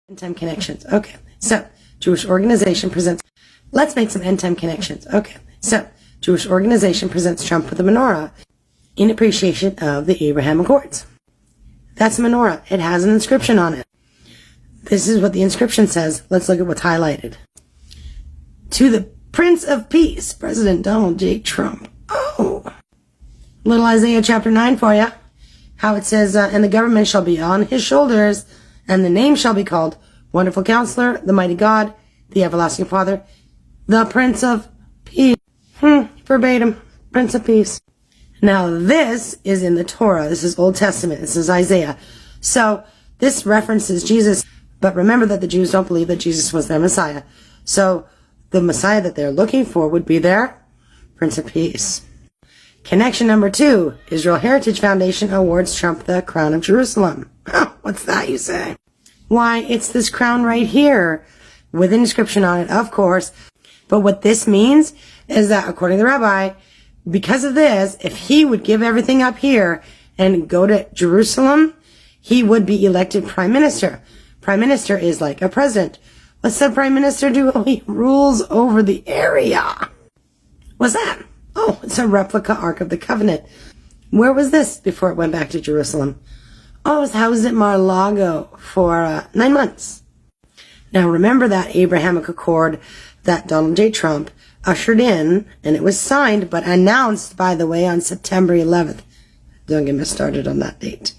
End-time connections. Okay. So, Jewish organization presents... Let's make some end-time connections. Okay. So, Jewish organization presents Trump with a menorah in appreciation of the Abraham Accords. That's a menorah. It has an inscription on it. This is what the inscription says. Let's look at what's highlighted. To the Prince of Peace, President Donald J. Trump. Oh. Little Isaiah chapter 9 for you. How it says, and the government shall be on his shoulders, and the name shall be called Wonderful Counselor, the Mighty God, the Everlasting Father, the Prince of Peace. Verbatim. Prince of Peace. Now this is in the Torah. This is Old Testament. This is Isaiah. So this references Jesus. But remember that the Jews don't believe that Jesus was their Messiah. So the Messiah that they're looking for would be their Prince of Peace. Connection number 2. Israel Heritage Foundation awards Trump the Crown of Jerusalem. What's that, you say? Why, it's this crown right here with an inscription on it, of course. But what this means is that, according to the rabbi, because of this, if he would give everything up here and go to Jerusalem, he would be elected prime minister. Prime minister is like a president. What's the prime minister do? Oh, he rules over the area. What's that? Oh, it's a replica Ark of the Covenant. Where was this before it went back to Jerusalem? Oh, it was housed at Mar-a-Lago for 9 months. Now, remember that Abrahamic Accord that Donald J. Trump ushered in, and it was signed, but announced, by the way, on September 11th. Don't get me started on that date.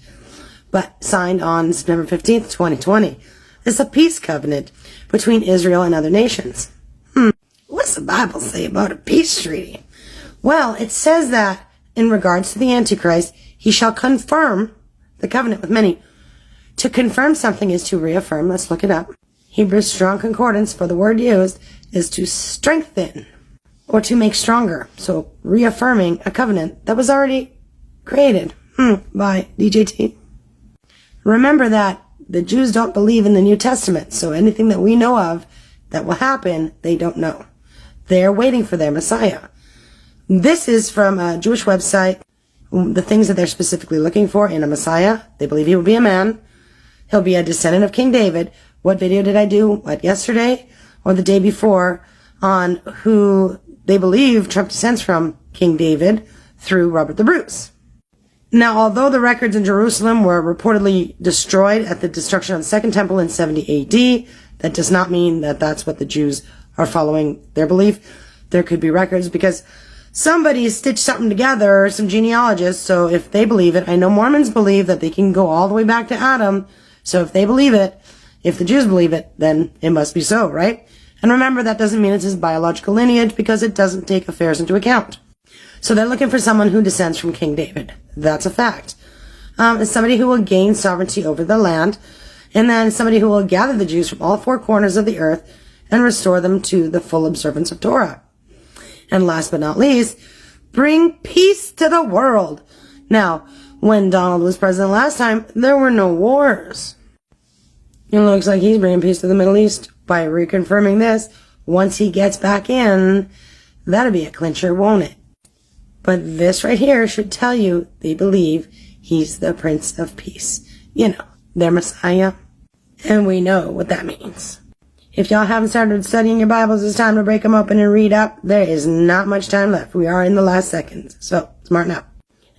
But signed on September 15th, 2020. It's a peace covenant between Israel and other nations. What's the Bible say about a peace treaty? Well, it says that in regards to the Antichrist, he shall confirm the covenant with many. To confirm something is to reaffirm. Let's look it up. Hebrew Strong Concordance for the word used is to strengthen or to make stronger. So reaffirming a covenant that was already created by DJT. Remember that the Jews don't believe in the New Testament, so anything that we know of that will happen, they don't know. They're waiting for their Messiah. This is from a Jewish website, the things that they're specifically looking for in a Messiah. They believe he will be a man. He'll be a descendant of King David. What video did I do? Yesterday or the day before on who they believe Trump descends from, King David, through Robert the Bruce. Now, although the records in Jerusalem were reportedly destroyed at the destruction of the Second Temple in 70 AD, that does not mean that that's what the Jews are following their belief. There could be records because somebody stitched something together, some genealogists, so if they believe it, I know Mormons believe that they can go all the way back to Adam, so if they believe it, if the Jews believe it, then it must be so, right? And remember, that doesn't mean it's his biological lineage because it doesn't take affairs into account. So they're looking for someone who descends from King David. That's a fact. It's somebody who will gain sovereignty over the land, and then somebody who will gather the Jews from all 4 corners of the earth and restore them to the full observance of Torah. And last but not least, bring peace to the world. Now, when Donald was president last time, there were no wars. It looks like he's bringing peace to the Middle East by reconfirming this. Once he gets back in, that'll be a clincher, won't it? But this right here should tell you they believe he's the Prince of Peace. You know, their Messiah. And we know what that means. If y'all haven't started studying your Bibles, it's time to break them open and read up. There is not much time left. We are in the last seconds. So, smarten up.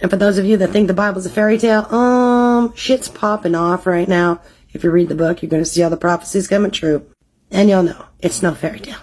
And for those of you that think the Bible's a fairy tale, shit's popping off right now. If you read the book, you're going to see all the prophecies coming true. And you'll know it's no fairy tale.